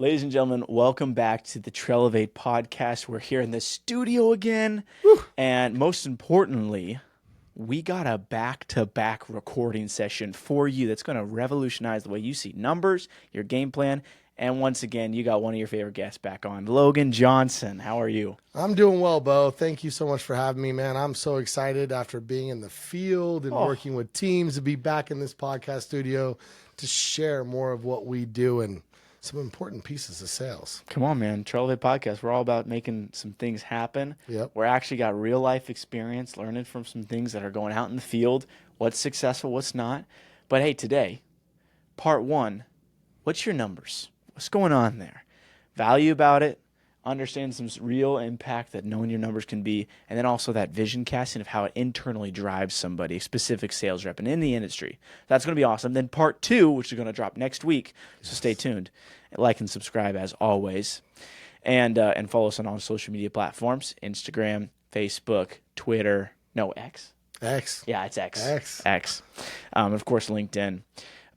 Ladies and gentlemen, welcome back to the Trelevate podcast. We're here in the studio again. And most importantly, we got a back-to-back recording session for you that's going to revolutionize the way you see numbers, your game plan, and once again, you got one of your favorite guests back on, Logan Johnson. How are you? I'm doing well, Bo. Thank you so much for having me, man. I'm so excited after being in the field and working with teams to be back in this podcast studio to share more of what we do and some important pieces of sales. Come on, man. Trelevate podcast. We're all about making some things happen. Yep. We're actually got real life experience, learning from some things that are going out in the field, what's successful, what's not. But hey, today, part one, what's your numbers? What's going on there? Value about it, understand some real impact that knowing your numbers can be, and then also that vision casting of how it internally drives somebody, a specific sales rep, and in the industry. That's going to be awesome. Then part two, which is going to drop next week, so stay tuned. Like and subscribe as always, and follow us on all social media platforms: Instagram, Facebook, Twitter. No, X. X. Yeah, it's X. X. Of course, LinkedIn.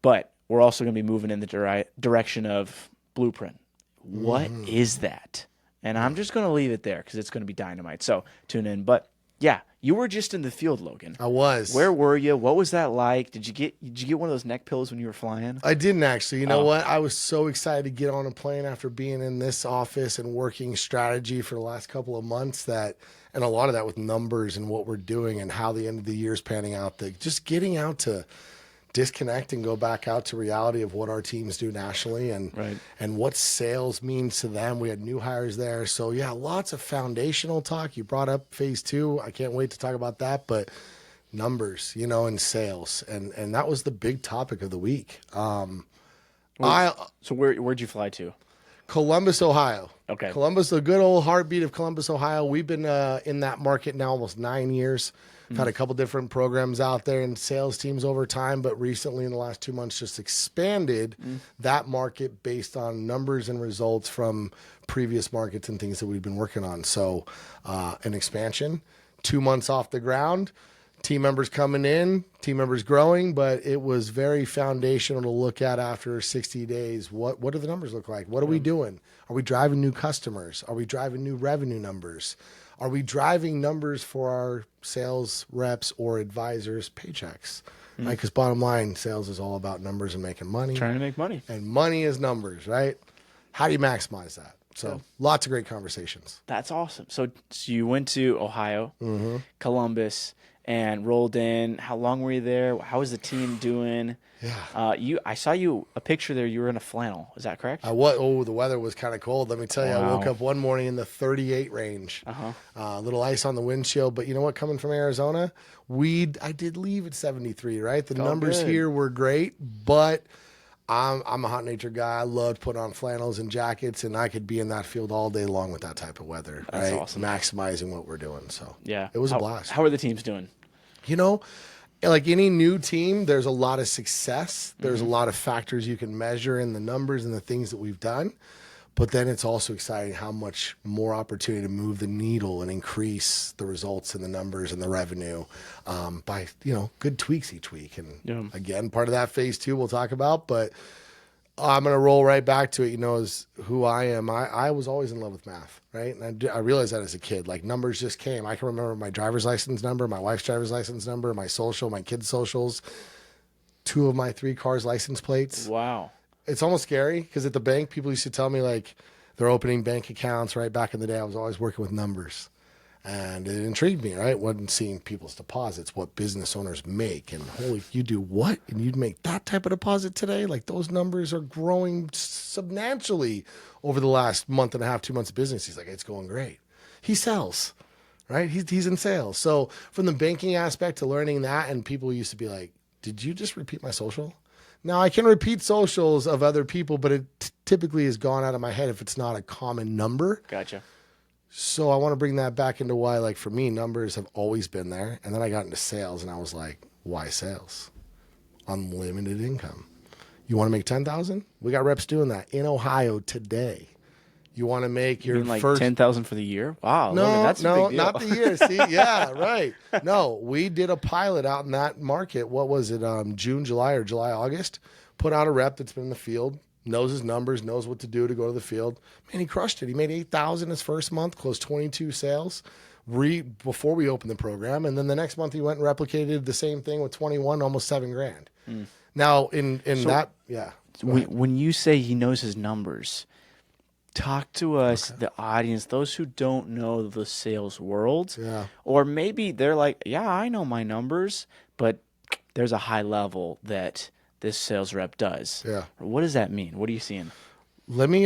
But we're also going to be moving in the direction of Blueprint. What is that? And I'm just going to leave it there because it's going to be dynamite. So tune in. But yeah, you were just in the field, Logan. I was. Where were you? What was that like? Did you get one of those neck pillows when you were flying? I didn't actually. You know what? I was so excited to get on a plane after being in this office and working strategy for the last couple of months and a lot of that with numbers and what we're doing and how the end of the year is panning out. Just getting out to disconnect and go back out to reality of what our teams do nationally and what sales means to them. We had new hires there. So yeah, lots of foundational talk. You brought up phase two. I can't wait to talk about that, but numbers, and sales. And that was the big topic of the week. So where'd you fly to? Columbus, Ohio. Okay. Columbus, the good old heartbeat of Columbus, Ohio. We've been in that market now almost 9 years. I've had a couple different programs out there and sales teams over time, but recently in the last 2 months just expanded that market based on numbers and results from previous markets and things that we've been working on. So an expansion, 2 months off the ground, team members coming in, team members growing, but it was very foundational to look at after 60 days. What do the numbers look like? What are we doing? Are we driving new customers? Are we driving new revenue numbers? Are we driving numbers for our sales reps or advisors' paychecks? Right? Because bottom line, sales is all about numbers and making money. Trying to make money. And money is numbers, right? How do you maximize that? So lots of great conversations. That's awesome. So you went to Ohio, Columbus, and rolled in. How long were you there? How was the team doing? Yeah. I saw you a picture there. You were in a flannel. Is that correct? The weather was kind of cold. Let me tell you, I woke up one morning in the 38 range. A little ice on the windshield, but you know what? Coming from Arizona, I did leave at 73. Right, the numbers here were great, but I'm a hot nature guy. I loved putting on flannels and jackets, and I could be in that field all day long with that type of weather. That's awesome. Maximizing what we're doing. So yeah, it was a blast. How are the teams doing? Like any new team, there's a lot of success. There's a lot of factors you can measure in the numbers and the things that we've done. But then it's also exciting how much more opportunity to move the needle and increase the results and the numbers and the revenue by, good tweaks each week. And again, part of that phase two we'll talk about, but I'm going to roll right back to it, is who I am. I was always in love with math, right? And I realized that as a kid, like numbers just came. I can remember my driver's license number, my wife's driver's license number, my social, my kids' socials, 2 of my 3 cars' license plates. Wow. It's almost scary because at the bank, people used to tell me like they're opening bank accounts. Right back in the day, I was always working with numbers. And it intrigued me, right? Wasn't seeing people's deposits, what business owners make. And holy, you do what? And you'd make that type of deposit today? Like those numbers are growing substantially over the last month and a half, 2 months of business. He's like, it's going great. He sells, right? He's in sales. So from the banking aspect to learning that, and people used to be like, did you just repeat my social? Now I can repeat socials of other people, but it typically has gone out of my head if it's not a common number. Gotcha. So I want to bring that back into why, like for me, numbers have always been there. And then I got into sales and I was like, why sales? Unlimited income. You want to make 10,000? We got reps doing that in Ohio today. You want to make your first 10,000 for the year? Wow. No, Logan, that's a big deal. not the year. See, yeah, right. No, we did a pilot out in that market. What was it? June, July, or July, August. Put out a rep that's been in the field knows his numbers, knows what to do to go to the field. Man, he crushed it. He made 8,000 his first month, closed 22 sales before we opened the program, and then the next month he went and replicated the same thing with 21, almost $7,000. Now When you say he knows his numbers, talk to us, the audience, those who don't know the sales world, or maybe they're like, yeah, I know my numbers, but there's a high level that this sales rep does. Yeah. What does that mean? What are you seeing? Let me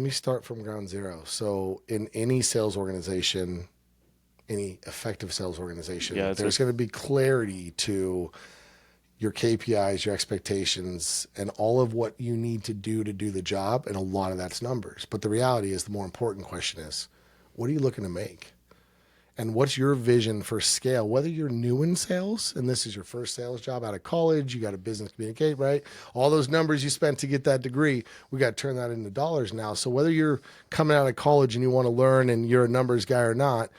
start from ground zero. So in any sales organization, any effective sales organization, there's going to be clarity to your KPIs, your expectations, and all of what you need to do the job. And a lot of that's numbers. But the reality is the more important question is, what are you looking to make? And what's your vision for scale? Whether you're new in sales and this is your first sales job out of college, you got a business communicate, right? All those numbers you spent to get that degree, we got to turn that into dollars now. So whether you're coming out of college and you want to learn and you're a numbers guy or not,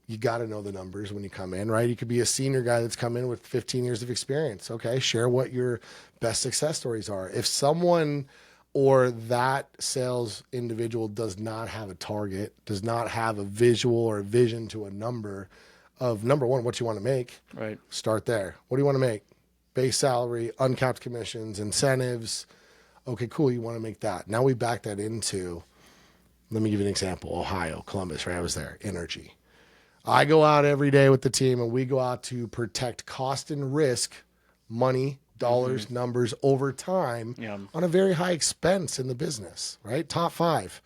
you got to know the numbers when you come in, right? You could be a senior guy that's come in with 15 years of experience. Okay, share what your best success stories are. If someone or that sales individual does not have a target, does not have a visual or a vision to a number of, number one, what you want to make, right? Start there. What do you want to make? Base salary, uncapped commissions, incentives. Okay, cool. You want to make that. Now we back that into, let me give you an example. Ohio, Columbus, right? I was there. Energy. I go out every day with the team and we go out to protect cost and risk, money, dollars, numbers over time on a very high expense in the business, right? Top 5.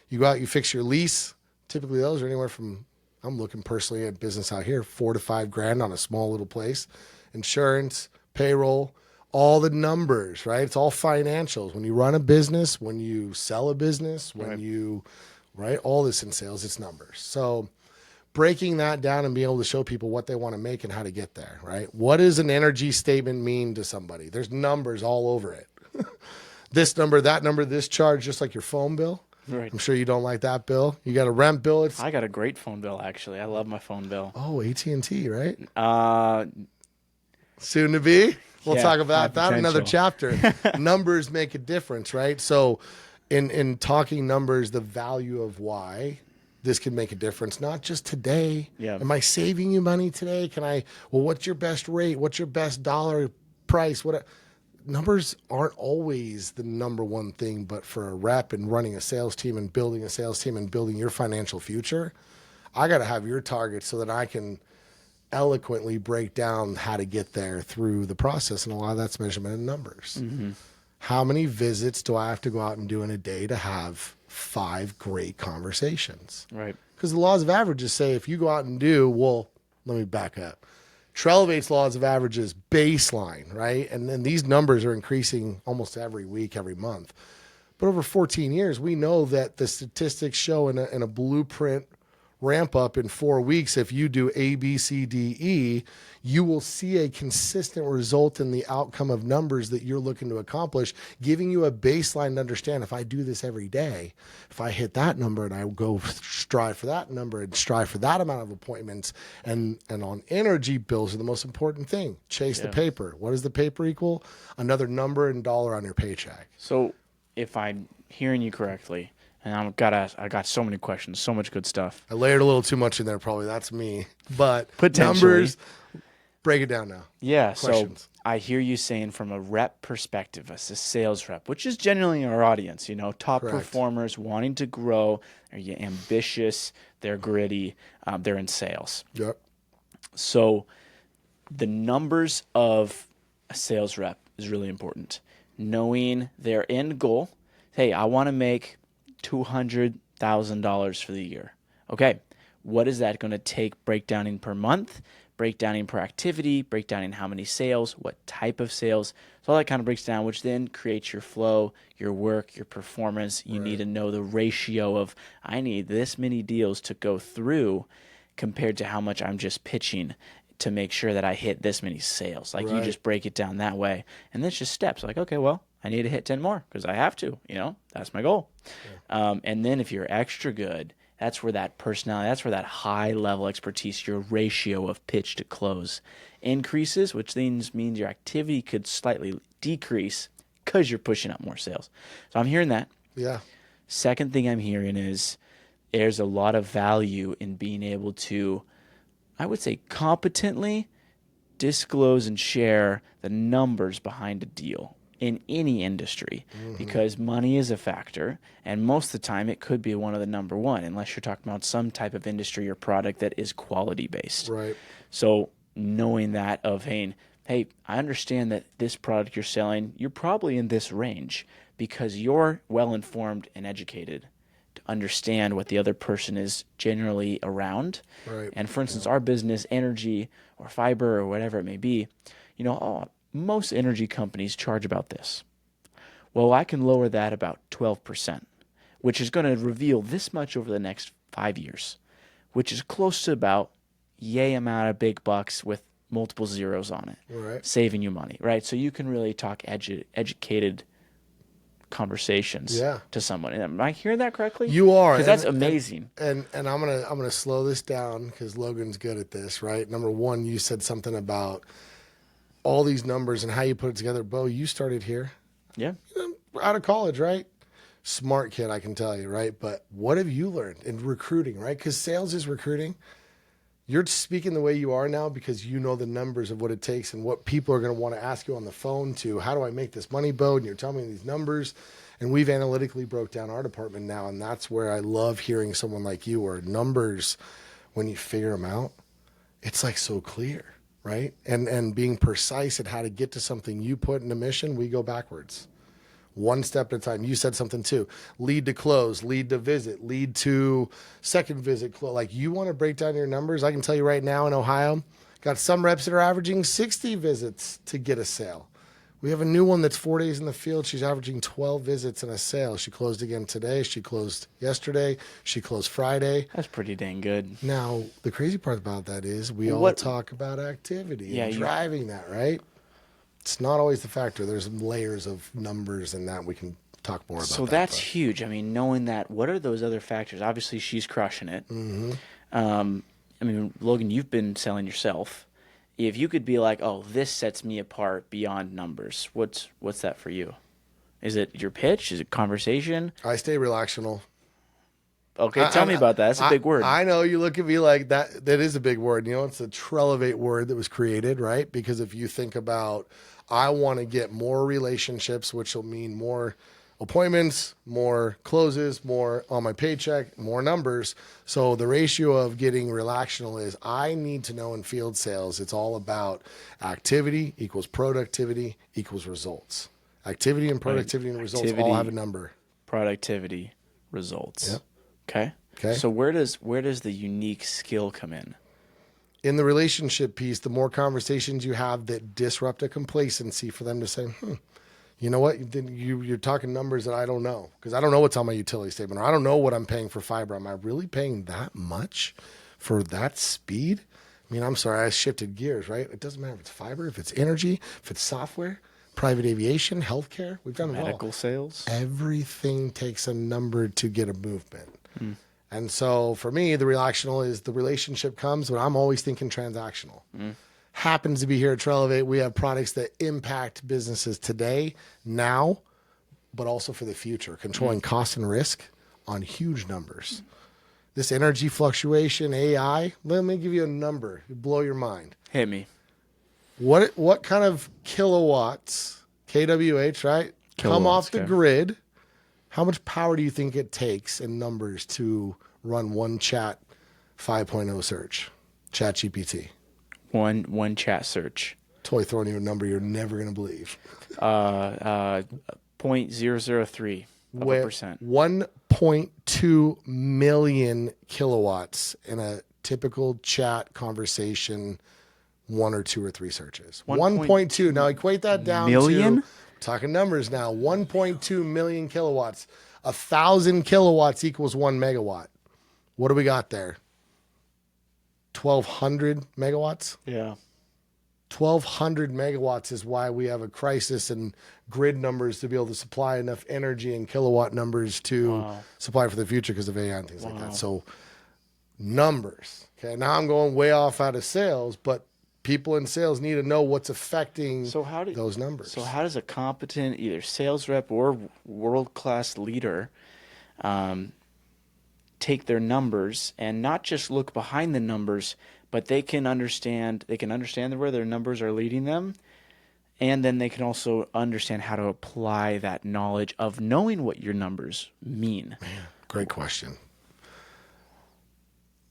You go out, you fix your lease. Typically those are anywhere from, I'm looking personally at business out here, $4,000 to $5,000 on a small little place. Insurance, payroll, all the numbers, right? It's all financials. When you run a business, when you sell a business, when you, right? All this in sales, it's numbers. So breaking that down and being able to show people what they want to make and how to get there, right? What does an energy statement mean to somebody? There's numbers all over it. This number, that number, this charge, just like your phone bill. Right. I'm sure you don't like that bill. You got a rent bill. I got a great phone bill, actually. I love my phone bill. Oh, AT&T, right? Soon to be. We'll talk about that another chapter. Numbers make a difference, right? So in talking numbers, the value of why this can make a difference, not just today. Yeah. Am I saving you money today? What's your best rate? What's your best dollar price? Numbers aren't always the number one thing, but for a rep and running a sales team and building a sales team and building your financial future, I got to have your targets so that I can eloquently break down how to get there through the process. And a lot of that's measurement in numbers. How many visits do I have to go out and do in a day to have 5 great conversations? Right. Because the laws of averages say if you go out and let me back up. Trelevate's laws of averages baseline, right? And then these numbers are increasing almost every week, every month. But over 14 years, we know that the statistics show in a blueprint ramp up in 4 weeks, if you do A, B, C, D, E, you will see a consistent result in the outcome of numbers that you're looking to accomplish, giving you a baseline to understand if I do this every day, if I hit that number and I go strive for that number and strive for that amount of appointments, and on energy, bills are the most important thing. Chase the paper. What does the paper equal? Another number and dollar on your paycheck. So if I'm hearing you correctly, and I got so many questions, so much good stuff. I layered a little too much in there, probably. That's me. But Potentially. Numbers, break it down now. Yeah, Questions. So I hear you saying from a rep perspective, as a sales rep, which is generally our audience, top Correct. performers wanting to grow, they're ambitious, they're gritty, they're in sales. Yep. So the numbers of a sales rep is really important. Knowing their end goal. Hey, I want to make $200,000 for the year. Okay, what is that going to take breakdowning per month, breakdowning per activity, breakdowning how many sales, what type of sales. So all that kind of breaks down, which then creates your flow, your work, your performance. You need to know the ratio of, I need this many deals to go through compared to how much I'm just pitching to make sure that I hit this many sales. Like you just break it down that way. And then it's just steps. Like, okay, well, I need to hit 10 more because I have to, that's my goal. Yeah. And then if you're extra good, that's where that personality, that's where that high level expertise, your ratio of pitch to close increases, which means your activity could slightly decrease because you're pushing up more sales. So I'm hearing that. Yeah. Second thing I'm hearing is there's a lot of value in being able to, I would say, competently disclose and share the numbers behind a deal in any industry, because money is a factor, and most of the time it could be one of the number one, unless you're talking about some type of industry or product that is quality based. Right. So knowing that of, hey, I understand that this product you're selling, you're probably in this range because you're well informed and educated to understand what the other person is generally around. Right. And for instance, our business, energy or fiber or whatever it may be, most energy companies charge about this. Well, I can lower that about 12%, which is going to reveal this much over the next 5 years, which is close to about yay amount of big bucks with multiple zeros on it, Right. saving you money, right? So you can really talk educated conversations to someone. Am I hearing that correctly? You are. Because that's amazing. And I'm gonna slow this down because Logan's good at this, right? Number one, you said something about all these numbers and how you put it together. Bo, you started here. Yeah. Out of college, right? Smart kid, I can tell you, right? But what have you learned in recruiting, right? Because sales is recruiting. You're speaking the way you are now because you know the numbers of what it takes and what people are going to want to ask you on the phone to, how do I make this money, Bo? And you're telling me these numbers. And we've analytically broke down our department now. And that's where I love hearing someone like you, where numbers, when you figure them out, it's like so clear, right? And being precise at how to get to something you put in a mission, we go backwards. One step at a time. You said something too. Lead to close, lead to visit, lead to second visit. Like, you want to break down your numbers. I can tell you right now in Ohio, got some reps that are averaging 60 visits to get a sale. We have a new one that's 4 days in the field. She's averaging 12 visits and a sale. She closed again today. She closed yesterday. She closed Friday. That's pretty dang good. Now, the crazy part about that is we all talk about activity and driving that, right? It's not always the factor. There's layers of numbers and that we can talk more about. So that's huge. I mean, knowing that, what are those other factors? Obviously, she's crushing it. I mean, Logan, you've been selling yourself. If you could be like, oh, this sets me apart beyond numbers, what's that for you? Is it your pitch? Is it conversation? I stay relational. Okay, tell me about that. That's a big word. I know you look at me like that. That is a big word. You know, it's a Trelevate word that was created, right? Because if you think about, I want to get more relationships, which will mean more appointments, more closes, more on my paycheck, more numbers. So the ratio of getting relational is, I need to know in field sales, it's all about activity equals productivity equals results. Activity and productivity and results all have a number. Productivity, results. Yep. Okay. So where does the unique skill come in? In the relationship piece, the more conversations you have that disrupt a complacency for them to say, you know what, you're talking numbers that I don't know, because I don't know what's on my utility statement, or I don't know what I'm paying for fiber. Am I really paying that much for that speed? I mean, I'm sorry, I shifted gears, right? It doesn't matter if it's fiber, if it's energy, if it's software, private aviation, healthcare. We've done it all. Medical sales. Everything takes a number to get a movement. And so for me, the relational is the relationship comes, but I'm always thinking transactional. Happens to be here at Trelevate, we have products that impact businesses today, now, but also for the future, controlling cost and risk on huge numbers. This energy fluctuation, AI, let me give you a number. It'll blow your mind. Hit me. What kind of kilowatts, kWh, right, come off the grid? How much power do you think it takes in numbers to run one chat 5.0 search, chat GPT? One chat search. Totally throwing you a number you're never going to believe. 0.003%. 1.2 million kilowatts in a typical chat conversation, 1 or 2 or 3 searches. 1.2. Now equate that down million? to, talking numbers now, 1.2 million kilowatts. 1,000 kilowatts equals 1 megawatt. What do we got there? 1,200 megawatts? Yeah. 1,200 megawatts is why we have a crisis in grid numbers to be able to supply enough energy and kilowatt numbers to supply for the future because of AI and things like that. So numbers. Okay, now I'm going way off out of sales, but people in sales need to know what's affecting those numbers. So how does a competent either sales rep or world-class leader take their numbers and not just look behind the numbers, but they can understand where their numbers are leading them, and then they can also understand how to apply that knowledge of knowing what your numbers mean? Man, great question.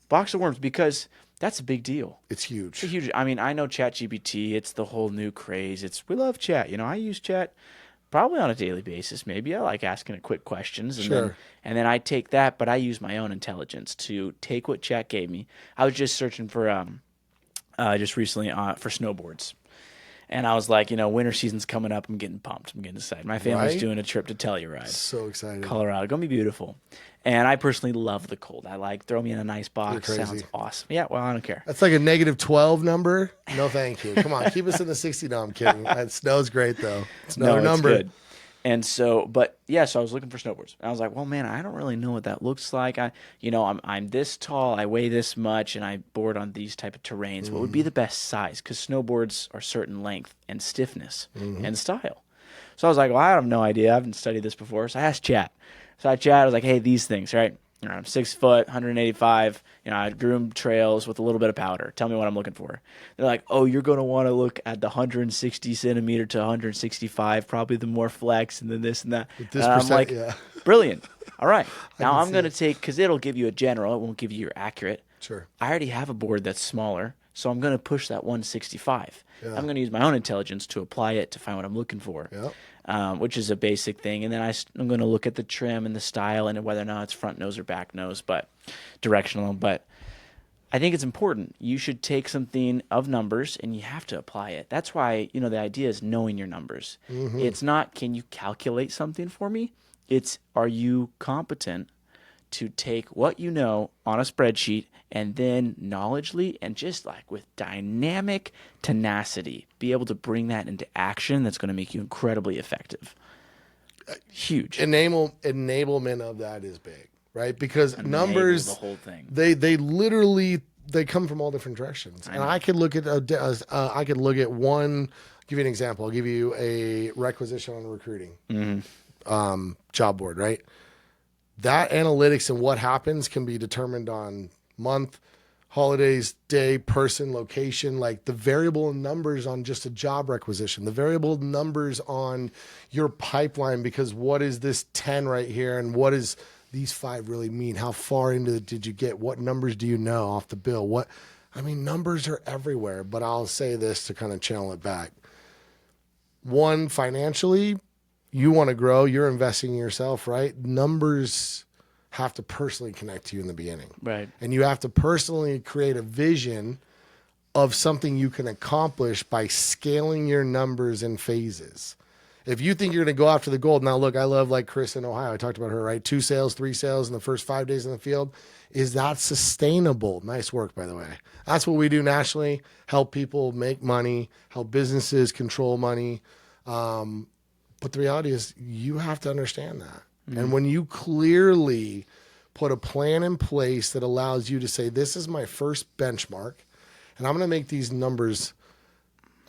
Box of worms, because that's a big deal. It's huge. It's a huge. I mean, I know ChatGPT. It's the whole new craze. We love chat. I use chat probably on a daily basis. Maybe I like asking it quick questions, and then I take that, but I use my own intelligence to take what chat gave me. I was just searching for just recently for snowboards. And I was like, winter season's coming up. I'm getting pumped. I'm getting excited. My family's doing a trip to Telluride. So excited. Colorado. Going to be beautiful. And I personally love the cold. I like throw me in a nice box. You're crazy. Sounds awesome. Yeah, well, I don't care. That's like a -12 number. No, thank you. Come on, keep us in the 60. No, I'm kidding. That snow's great, though. It's another number. It's good. And so, so I was looking for snowboards. And I was like, well, man, I don't really know what that looks like. I'm this tall, I weigh this much, and I board on these type of terrains. What would be the best size? Because snowboards are certain length and stiffness and style. So I was like, well, I have no idea. I haven't studied this before. So I asked chat. I was like, hey, these things, right? I'm 6 foot, 185. I groom trails with a little bit of powder. Tell me what I'm looking for. They're like, oh, you're going to want to look at the 160 centimeter to 165, probably the more flex, and then this and that. With this and I'm like, yeah. Brilliant. All right. Now I'm going to take, because it'll give you a general. It won't give you your accurate. Sure. I already have a board that's smaller, so I'm going to push that 165. Yeah. I'm going to use my own intelligence to apply it to find what I'm looking for. Yep. Which is a basic thing. And then I'm going to look at the trim and the style and whether or not it's front nose or back nose, but directional. But I think it's important. You should take something of numbers and you have to apply it. That's why, the idea is knowing your numbers. It's not, can you calculate something for me? It's, are you competent to take what you know on a spreadsheet and then knowledgeably and just like with dynamic tenacity, be able to bring that into action that's going to make you incredibly effective. Huge. Enablement of that is big, right? Because numbers, the whole thing. They literally, they come from all different directions. And I could look at one, give you an example. I'll give you a requisition on recruiting job board, right? That analytics and what happens can be determined on month, holidays, day, person, location, like the variable numbers on just a job requisition, the variable numbers on your pipeline, because what is this 10 right here and what does these 5 really mean? How far into it did you get? What numbers do you know off the bill? Numbers are everywhere, but I'll say this to kind of channel it back. One, financially, you want to grow, you're investing in yourself, right? Numbers have to personally connect to you in the beginning. Right. And you have to personally create a vision of something you can accomplish by scaling your numbers in phases. If you think you're going to go after the gold, now look, I love like Chris in Ohio. I talked about her, right? 2 sales, 3 sales in the first 5 days in the field. Is that sustainable? Nice work, by the way. That's what we do nationally. Help people make money, help businesses control money. But the reality is you have to understand that. And when you clearly put a plan in place that allows you to say, this is my first benchmark, and I'm going to make these numbers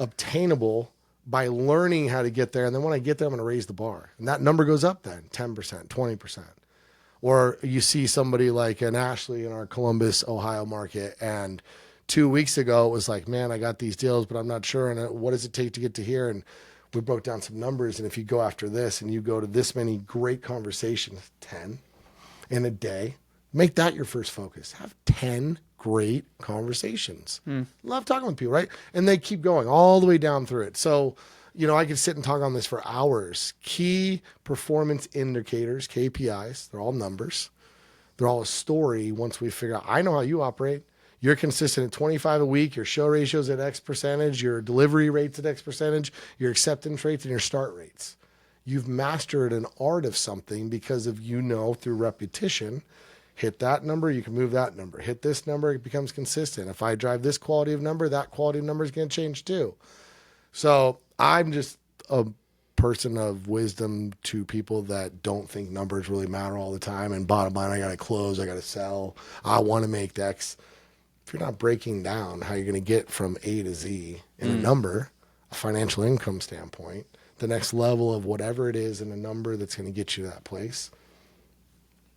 obtainable by learning how to get there. And then when I get there, I'm going to raise the bar. And that number goes up then, 10%, 20%. Or you see somebody like an Ashley in our Columbus, Ohio market, and 2 weeks ago it was like, man, I got these deals, but I'm not sure. And what does it take to get to here? And we broke down some numbers, and if you go after this and you go to this many great conversations, 10 in a day, make that your first focus. Have 10 great conversations. Love talking with people, right? And they keep going all the way down through it. So, I could sit and talk on this for hours. Key performance indicators, KPIs, they're all numbers. They're all a story once we figure out, I know how you operate. You're consistent at 25 a week, your show ratios at X percentage, your delivery rates at X percentage, your acceptance rates, and your start rates. You've mastered an art of something because of, through repetition, hit that number, you can move that number. Hit this number, it becomes consistent. If I drive this quality of number, that quality of number is going to change too. So I'm just a person of wisdom to people that don't think numbers really matter all the time. And bottom line, I got to close, I got to sell, I want to make X. if you're not breaking down how you're going to get from A to Z in a number, a financial income standpoint, the next level of whatever it is in a number that's going to get you to that place,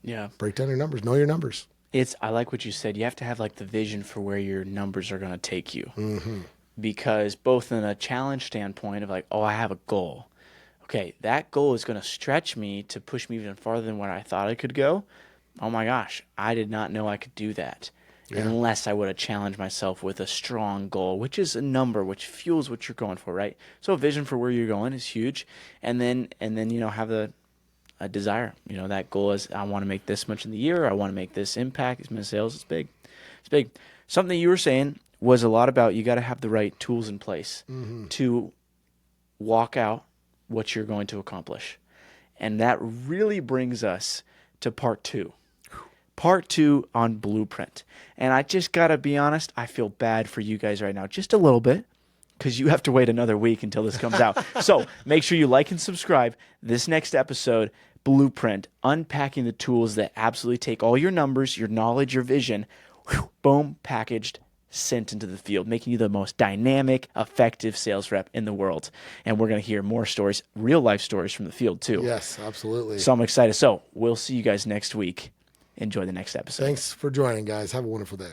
Yeah. break down your numbers, know your numbers. I like what you said. You have to have like the vision for where your numbers are going to take you. Because both in a challenge standpoint of like, oh, I have a goal. Okay, that goal is going to stretch me to push me even farther than where I thought I could go. Oh my gosh, I did not know I could do that. Yeah. Unless I would have challenged myself with a strong goal, which is a number, which fuels what you're going for, right? So a vision for where you're going is huge. And then have a desire. That goal is, I want to make this much in the year. I want to make this impact. This much sales. It's big. It's big. Something you were saying was a lot about you got to have the right tools in place to walk out what you're going to accomplish. And that really brings us to part 2. Part 2 on blueprint. And I just got to be honest, I feel bad for you guys right now, just a little bit, because you have to wait another week until this comes out. So make sure you like and subscribe. This next episode, Blueprint, unpacking the tools that absolutely take all your numbers, your knowledge, your vision, boom, packaged, sent into the field, making you the most dynamic, effective sales rep in the world. And we're going to hear more stories, real life stories from the field too. Yes, absolutely. So I'm excited. So we'll see you guys next week. Enjoy the next episode. Thanks for joining, guys. Have a wonderful day.